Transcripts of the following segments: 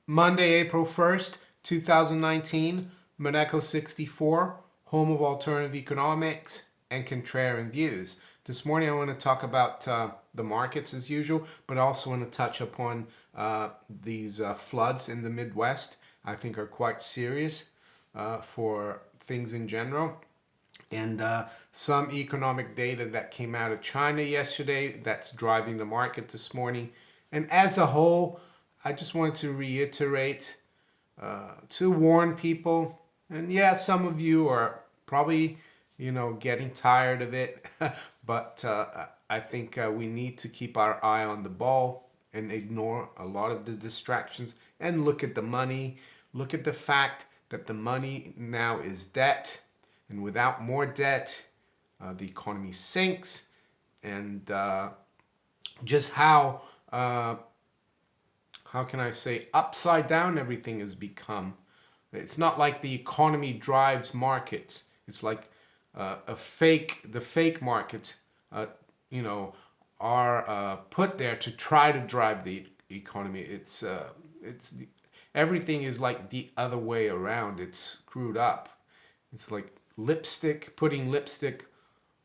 Monday, April 1st, 2019, Maneco 64, home of alternative economics and contrarian views. This morning I want to talk about the markets as usual, but I also want to touch upon these floods in the Midwest. I think are quite serious for things in general. And some economic data that came out of China yesterday that's driving the market this morning. And as a whole, I just wanted to reiterate to warn people. And yeah, some of you are probably, getting tired of it. But I think we need to keep our eye on the ball and ignore a lot of the distractions and look at the money. Look at the fact that the money now is debt. And without more debt, the economy sinks. And just how can I say, upside down everything has become. It's not like the economy drives markets. It's like the fake markets, are put there to try to drive the economy. Everything is like the other way around. It's screwed up. It's like putting lipstick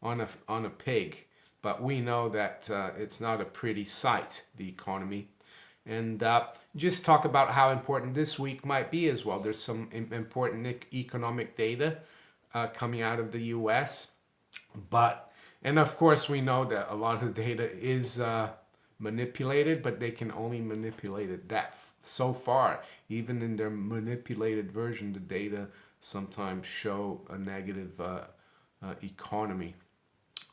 on a pig. But we know that it's not a pretty sight, the economy. And just talk about how important this week might be as well. There's some important economic data coming out of the U.S. And of course we know that a lot of the data is manipulated, but they can only manipulate it so far. Even in their manipulated version, the data sometimes show a negative economy.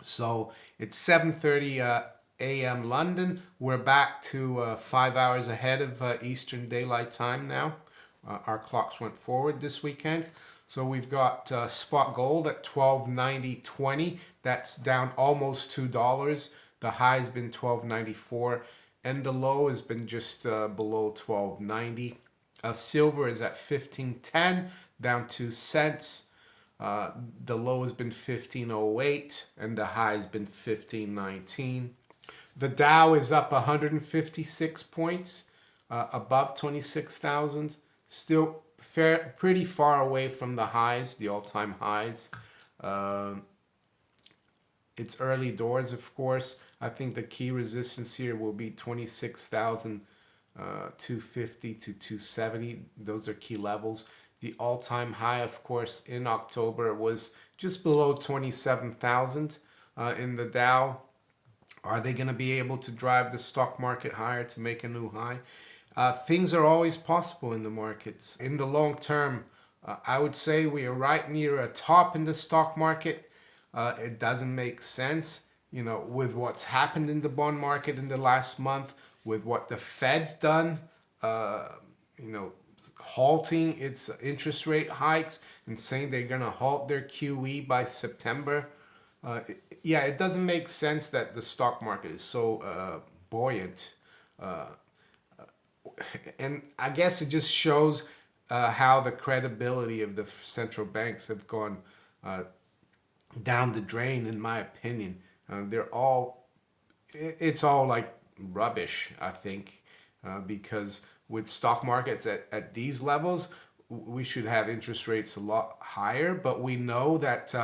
So it's 7:30 a.m. London. We're back to 5 hours ahead of Eastern Daylight Time now. Our clocks went forward this weekend. So we've got spot gold at $12.90.20. That's down almost $2. The high has been $12.94 and the low has been just below $12.90. Silver is at $15.10, down 2 cents. The low has been $15.08 and the high has been $15.19. The Dow is up 156 points, above 26,000. Still pretty far away from the highs, the all-time highs. It's early doors, of course. I think the key resistance here will be 26,250 to 270. Those are key levels. The all-time high, of course, in October was just below 27,000 in the Dow. Are they going to be able to drive the stock market higher to make a new high? Things are always possible in the markets. In the long term, I would say we are right near a top in the stock market. It doesn't make sense, with what's happened in the bond market in the last month, with what the Fed's done, halting its interest rate hikes and saying they're going to halt their QE by September. It doesn't make sense that the stock market is so buoyant. And I guess it just shows how the credibility of the central banks have gone down the drain, in my opinion. It's all like rubbish, I think, because with stock markets at these levels, we should have interest rates a lot higher, but we know that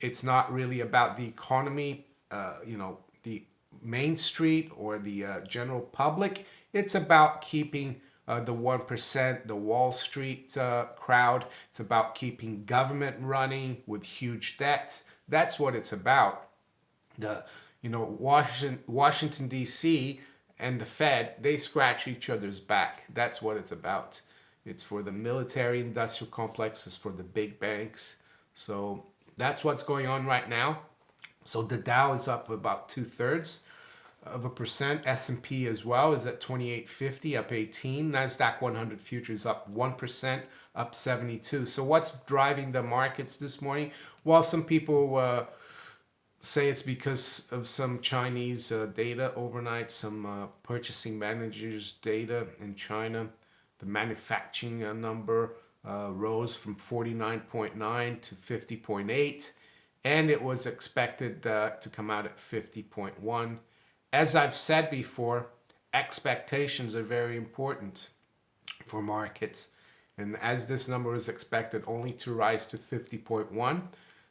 it's not really about the economy, the Main Street or the general public. It's about keeping the 1%, the Wall Street crowd. It's about keeping government running with huge debts. That's what it's about. Washington D.C. and the Fed, they scratch each other's back. That's what it's about. It's for the military industrial complex. It's for the big banks. So that's what's going on right now. So the Dow is up about 2/3%. S&P as well is at 2850, up 18. Nasdaq 100 futures up 1%, up 72. So what's driving the markets this morning? Well, some people say it's because of some Chinese data overnight, some purchasing managers data in China. The manufacturing number rose from 49.9 to 50.8, and it was expected to come out at 50.1. As I've said before, expectations are very important. for markets. And as this number is expected only to rise to 50.1,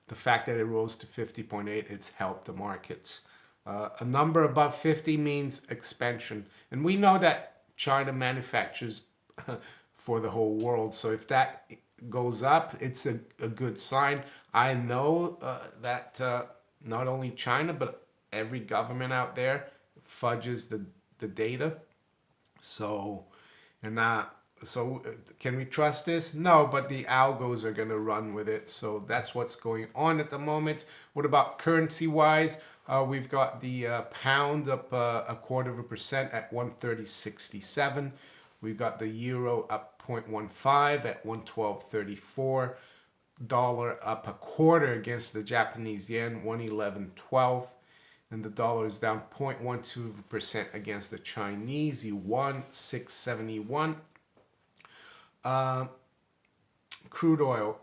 the fact that it rose to 50.8, it's helped the markets. A number above 50 means expansion. And we know that China manufactures for the whole world. So if that goes up, it's a good sign. I know that not only China, but every government out there fudges the data. So, and so can we trust this? No, but the algos are going to run with it. So that's what's going on at the moment. What about currency-wise? We've got the pound up 0.25% at 130.67. We've got the euro up 0.15 at 112.34. Dollar up 1/4 against the Japanese yen, 111.12. And the dollar is down 0.12% against the Chinese yuan, 671. Crude oil,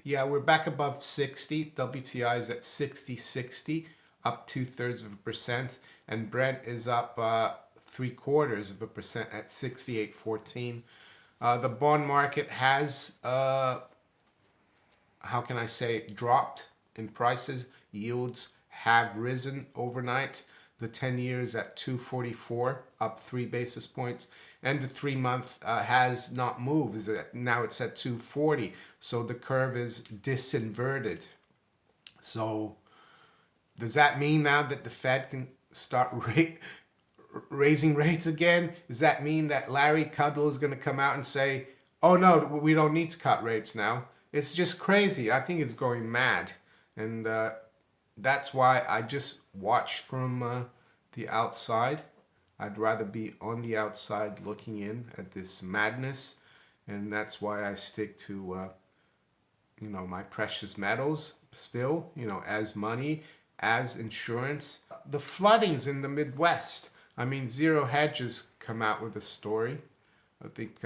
yeah, we're back above 60. WTI is at 60.60, up 2/3%, and Brent is up 0.75% at 68.14. The bond market has, how can I say, dropped in prices. Yields have risen overnight. The 10 years at 2.44, up 3 basis points, and the 3-month has not moved. Now it's at 2.40, so the curve is disinverted. So does that mean now that the Fed can start raising rates again? Does that mean that Larry Kudlow is going to come out and say, oh no, we don't need to cut rates now? It's just crazy. I think it's going mad. And that's why I just watch from the outside. I'd rather be on the outside looking in at this madness. And that's why I stick to, my precious metals still, as money, as insurance. The floodings in the Midwest. I mean, Zero Hedge has come out with a story. I think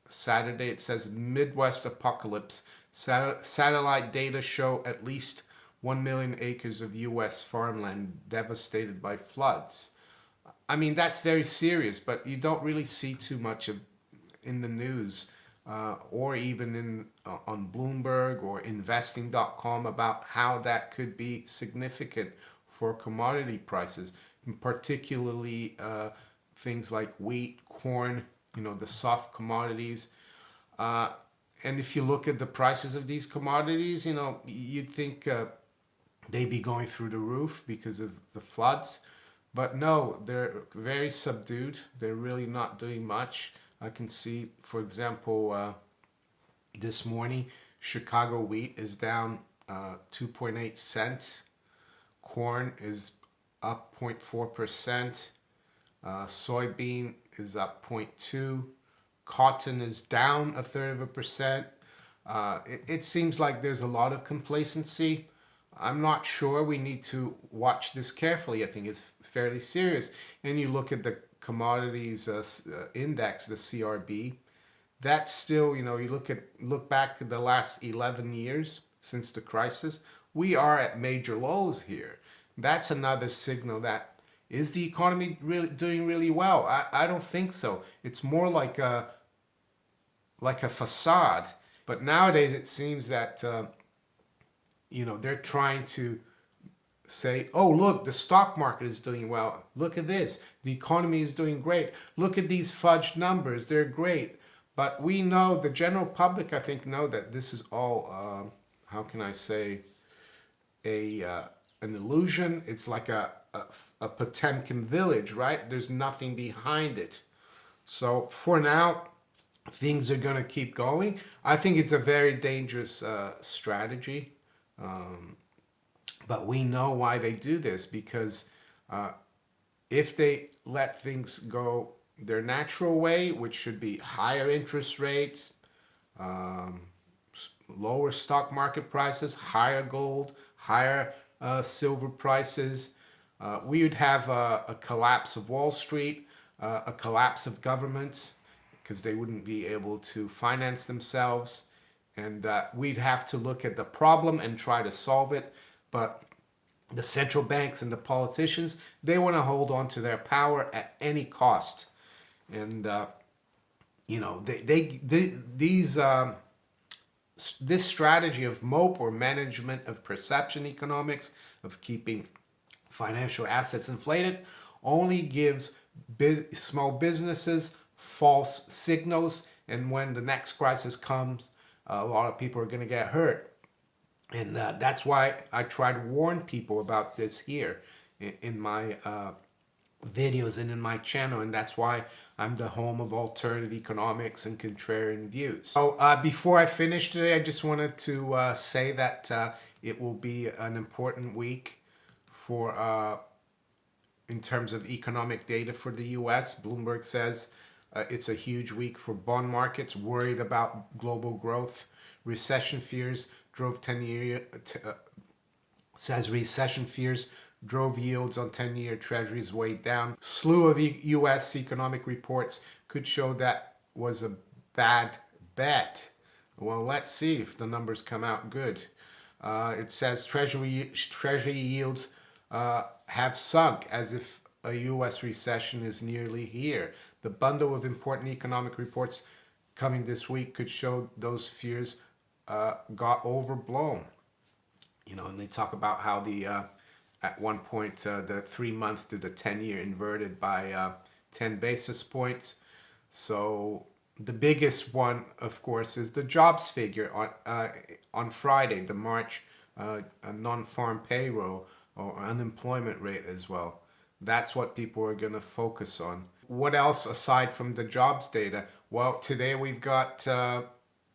Saturday it says Midwest apocalypse. Satellite data show at least 1 million acres of U.S. farmland devastated by floods. I mean, that's very serious, but you don't really see too much of in the news or even on Bloomberg or investing.com about how that could be significant for commodity prices, and particularly things like wheat, corn, the soft commodities. And if you look at the prices of these commodities, you'd think they'd be going through the roof because of the floods. But no, they're very subdued. They're really not doing much. I can see, for example, this morning, Chicago wheat is down 2.8 cents. Corn is up 0.4%. Soybean is up 0.2. Cotton is down 1/3%. It seems like there's a lot of complacency. I'm not sure. We need to watch this carefully. I think it's fairly serious. And you look at the commodities index, the CRB. That's still, you look back at the last 11 years since the crisis. We are at major lows here. That's another signal that is the economy really doing really well? I don't think so. It's more like a facade. But nowadays it seems that they're trying to say, oh, look, the stock market is doing well. Look at this. The economy is doing great. Look at these fudged numbers. They're great. But we know, the general public, I think, know that this is all, how can I say, an illusion. It's like a Potemkin village, right? There's nothing behind it. So for now, things are going to keep going. I think it's a very dangerous strategy. But we know why they do this, because if they let things go their natural way, which should be higher interest rates, lower stock market prices, higher gold, higher silver prices, we would have a collapse of Wall Street, a collapse of governments, because they wouldn't be able to finance themselves. And we'd have to look at the problem and try to solve it. But the central banks and the politicians, they want to hold on to their power at any cost. And You know, this strategy of MOPE, or management of perception economics, of keeping financial assets inflated, only gives small businesses false signals, and when the next crisis comes, a lot of people are going to get hurt. And that's why I try to warn people about this here in my videos and in my channel, and that's why I'm the home of alternative economics and contrarian views. So before I finish today, I just wanted to say that it will be an important week for in terms of economic data for the US. Bloomberg says it's a huge week for bond markets, worried about global growth. Recession fears drove 10-year says recession fears drove yields on 10-year treasuries way down. Slew of U.S. economic reports could show that was a bad bet. Well, let's see if the numbers come out good. It says treasury yields have sunk, as if a U.S. recession is nearly here. The bundle of important economic reports coming this week could show those fears got overblown. You know, and they talk about how the at one point the 3-month to the 10-year inverted by 10 basis points. So the biggest one, of course, is the jobs figure on Friday, the March non-farm payroll or unemployment rate as well. That's what people are going to focus on. What else aside from the jobs data? Well, today we've got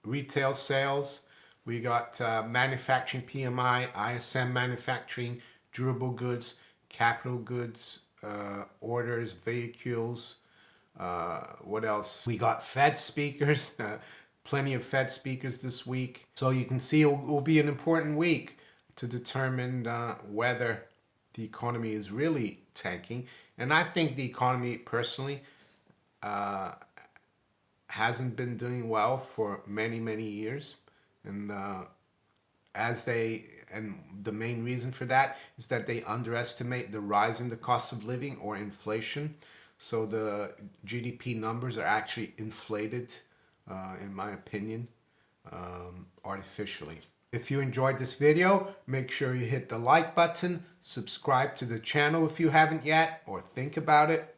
retail sales. We got manufacturing PMI, ISM manufacturing, durable goods, capital goods, orders, vehicles. What else? We got Fed speakers, plenty of Fed speakers this week. So you can see it will be an important week to determine whether the economy is really tanking. And I think the economy, personally, hasn't been doing well for many, many years. And the main reason for that is that they underestimate the rise in the cost of living, or inflation. So the GDP numbers are actually inflated, in my opinion, artificially. If you enjoyed this video, make sure you hit the like button, subscribe to the channel if you haven't yet, or think about it.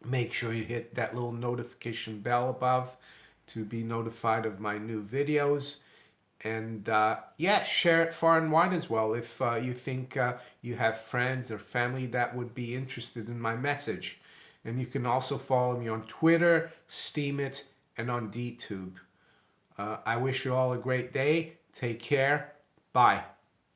Make sure you hit that little notification bell above to be notified of my new videos. And yeah, share it far and wide as well if you think you have friends or family that would be interested in my message. And you can also follow me on Twitter, Steemit, and on DTube. I wish you all a great day. Take care. Bye.